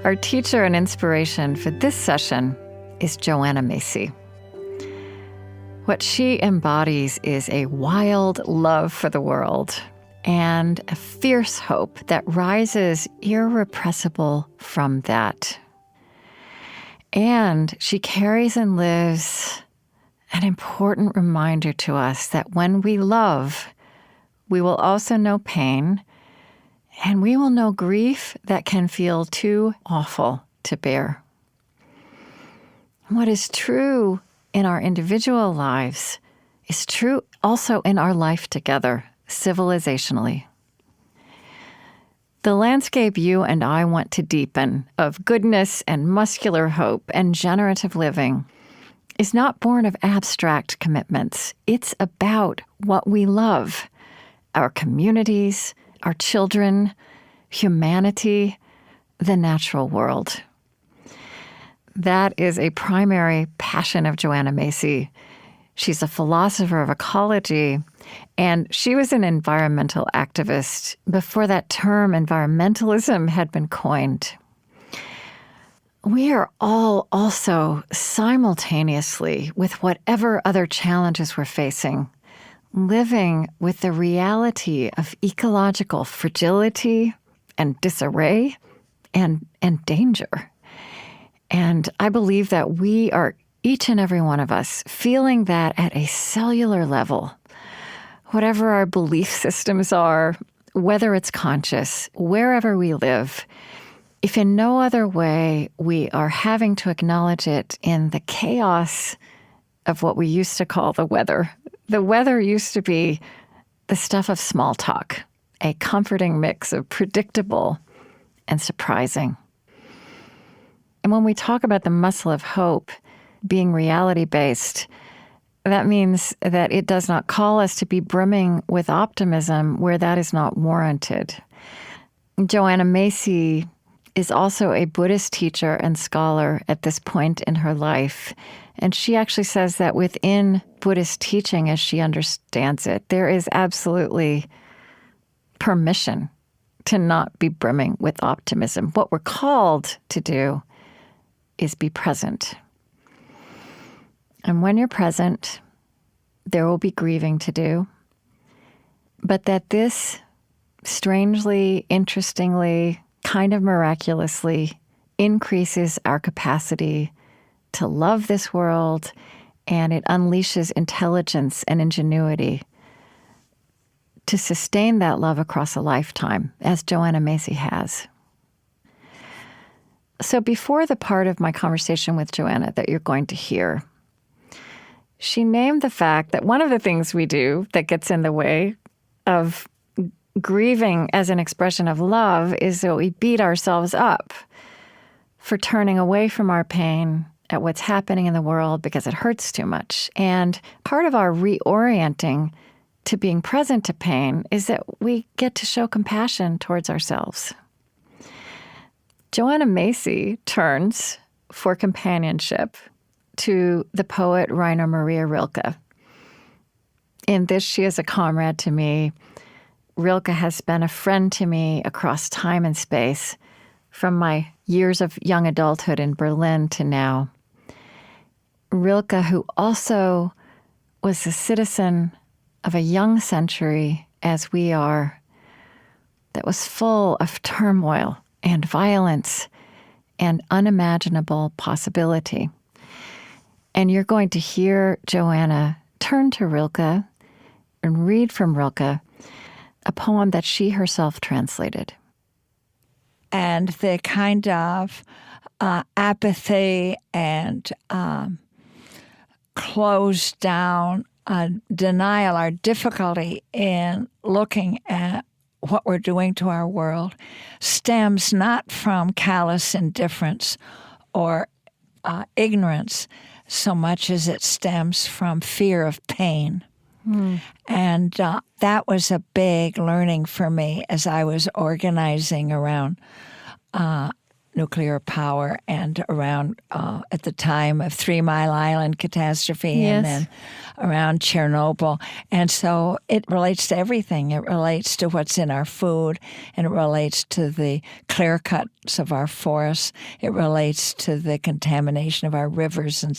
Our teacher and inspiration for this session is Joanna Macy. What she embodies is a wild love for the world and a fierce hope that rises irrepressible from that. And she carries and lives an important reminder to us that when we love, we will also know pain, and we will know grief that can feel too awful to bear. What is true in our individual lives is true also in our life together, civilizationally. The landscape you and I want to deepen of goodness and muscular hope and generative living is not born of abstract commitments. It's about what we love, our communities, our children, humanity, the natural world. That is a primary passion of Joanna Macy. She's a philosopher of ecology, and she was an environmental activist before that term environmentalism had been coined. We are all also simultaneously, with whatever other challenges we're facing, living with the reality of ecological fragility and disarray and danger. And I believe that we are, each and every one of us, feeling that at a cellular level. Whatever our belief systems are, whether it's conscious, wherever we live, if in no other way we are having to acknowledge it in the chaos of what we used to call the weather. The weather used to be the stuff of small talk, a comforting mix of predictable and surprising. And when we talk about the muscle of hope being reality-based, that means that it does not call us to be brimming with optimism where that is not warranted. Joanna Macy is also a Buddhist teacher and scholar at this point in her life. And she actually says that within Buddhist teaching, as she understands it, there is absolutely permission to not be brimming with optimism. What we're called to do is be present. And when you're present, there will be grieving to do. But that this strangely, interestingly, kind of miraculously increases our capacity to love this world, and it unleashes intelligence and ingenuity to sustain that love across a lifetime, as Joanna Macy has. So before the part of my conversation with Joanna that you're going to hear, she named the fact that one of the things we do that gets in the way of grieving as an expression of love is that we beat ourselves up for turning away from our pain at what's happening in the world because it hurts too much. And part of our reorienting to being present to pain is that we get to show compassion towards ourselves. Joanna Macy turns for companionship to the poet Rainer Maria Rilke. In this, she is a comrade to me. Rilke has been a friend to me across time and space, from my years of young adulthood in Berlin to now. Rilke, who also was a citizen of a young century, as we are, that was full of turmoil and violence and unimaginable possibility. And you're going to hear Joanna turn to Rilke and read from Rilke a poem that she herself translated. And the kind of apathy and closed down denial, our difficulty in looking at what we're doing to our world stems not from callous indifference or ignorance so much as it stems from fear of pain. And that was a big learning for me as I was organizing around nuclear power and around at the time of 3 Mile Island catastrophe and then around Chernobyl. And so it relates to everything. It relates to what's in our food, and it relates to the clear cuts of our forests. It relates to the contamination of our rivers and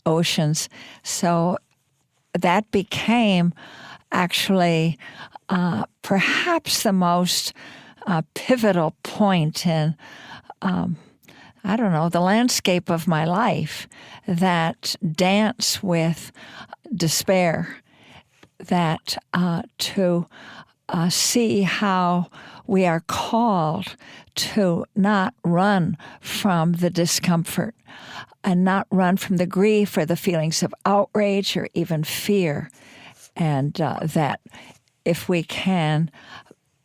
oceans. So that became actually perhaps the most pivotal point in the landscape of my life, that dance with despair, that to see how we are called to not run from the discomfort and not run from the grief or the feelings of outrage or even fear, and that if we can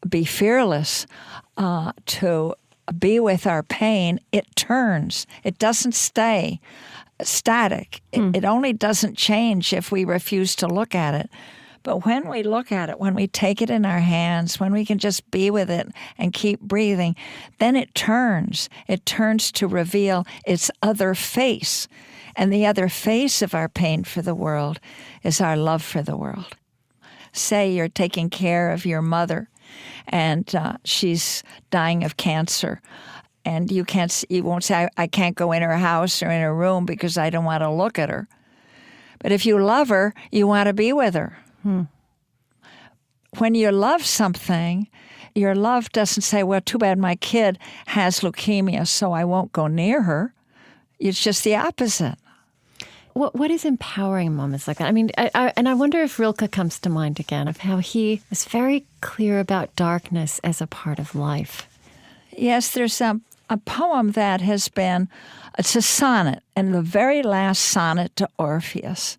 be fearless to be with our pain, it turns. It doesn't stay static. It only doesn't change if we refuse to look at it. But when we look at it, when we take it in our hands, when we can just be with it and keep breathing, then it turns. It turns to reveal its other face. And the other face of our pain for the world is our love for the world. Say you're taking care of your mother, and she's dying of cancer, and you won't say, I can't go in her house or in her room because I don't want to look at her. But if you love her, you want to be with her. When you love something, your love doesn't say, well, too bad my kid has leukemia, so I won't go near her. It's just the opposite. What is empowering moments like that? I mean, I wonder if Rilke comes to mind again, of how he was very clear about darkness as a part of life. Yes, there's a poem that has been, it's a sonnet, and the very last sonnet to Orpheus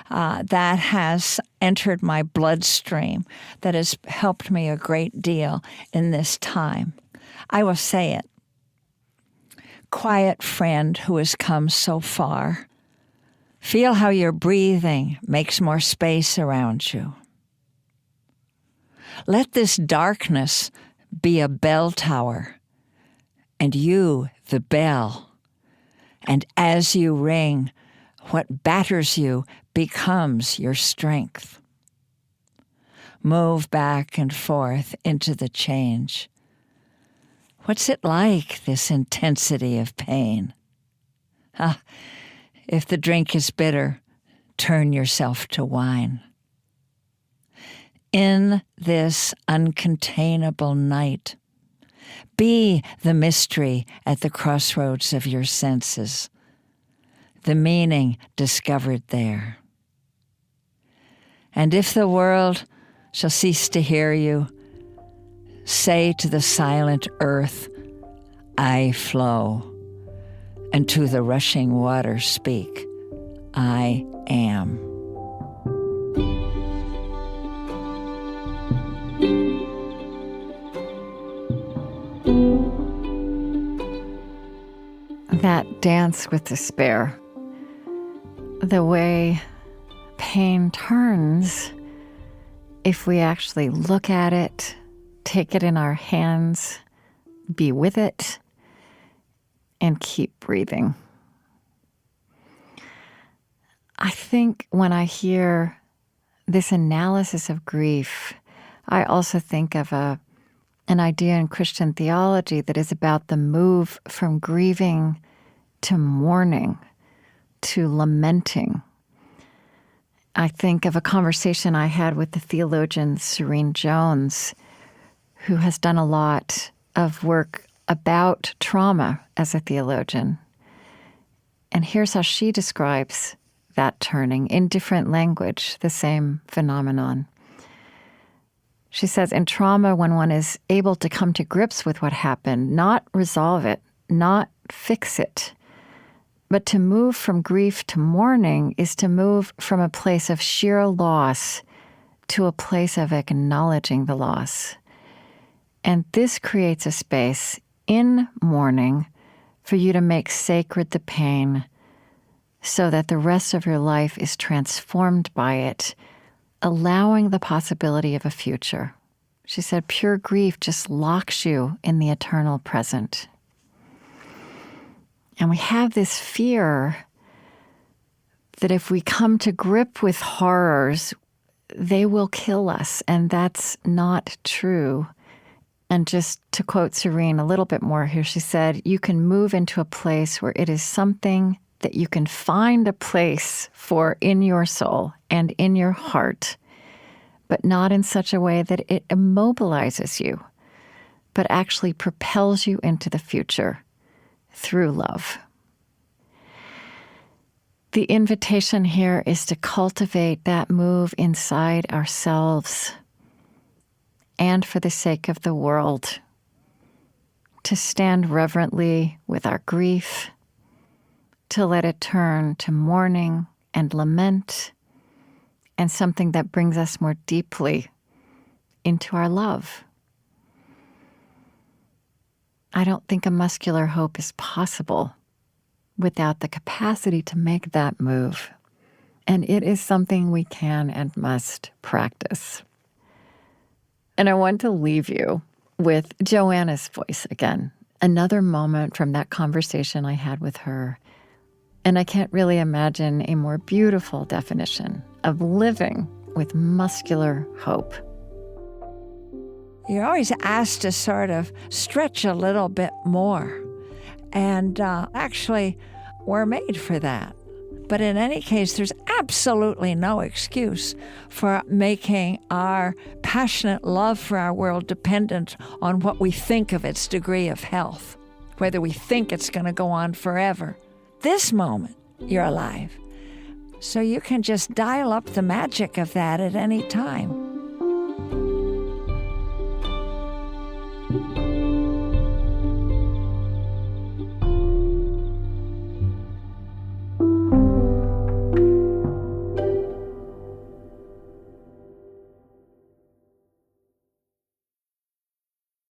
that has entered my bloodstream, that has helped me a great deal in this time. I will say it. Quiet friend who has come so far, feel how your breathing makes more space around you. Let this darkness be a bell tower, and you the bell. And as you ring, what batters you becomes your strength. Move back and forth into the change. What's it like, this intensity of pain? If the drink is bitter, turn yourself to wine. In this uncontainable night, be the mystery at the crossroads of your senses, the meaning discovered there. And if the world shall cease to hear you, say to the silent earth, I flow. And to the rushing water speak, I am. That dance with despair, the way pain turns if we actually look at it, take it in our hands, be with it, and keep breathing. I think when I hear this analysis of grief, I also think of an idea in Christian theology that is about the move from grieving to mourning, to lamenting. I think of a conversation I had with the theologian Serene Jones, who has done a lot of work about trauma as a theologian. And here's how she describes that turning in different language, the same phenomenon. She says, in trauma, when one is able to come to grips with what happened, not resolve it, not fix it, but to move from grief to mourning is to move from a place of sheer loss to a place of acknowledging the loss. And this creates a space in mourning for you to make sacred the pain so that the rest of your life is transformed by it, allowing the possibility of a future. She said, pure grief just locks you in the eternal present. And we have this fear that if we come to grip with horrors, they will kill us. And that's not true. And just to quote Serene a little bit more here, she said, you can move into a place where it is something that you can find a place for in your soul and in your heart, but not in such a way that it immobilizes you, but actually propels you into the future through love. The invitation here is to cultivate that move inside ourselves and for the sake of the world, to stand reverently with our grief, to let it turn to mourning and lament and something that brings us more deeply into our love. I don't think a muscular hope is possible without the capacity to make that move. And it is something we can and must practice. And I want to leave you with Joanna's voice again. Another moment from that conversation I had with her. And I can't really imagine a more beautiful definition of living with muscular hope. You're always asked to sort of stretch a little bit more. And actually, we're made for that. But in any case, there's absolutely no excuse for making our passionate love for our world dependent on what we think of its degree of health, whether we think it's going to go on forever. This moment, you're alive. So you can just dial up the magic of that at any time.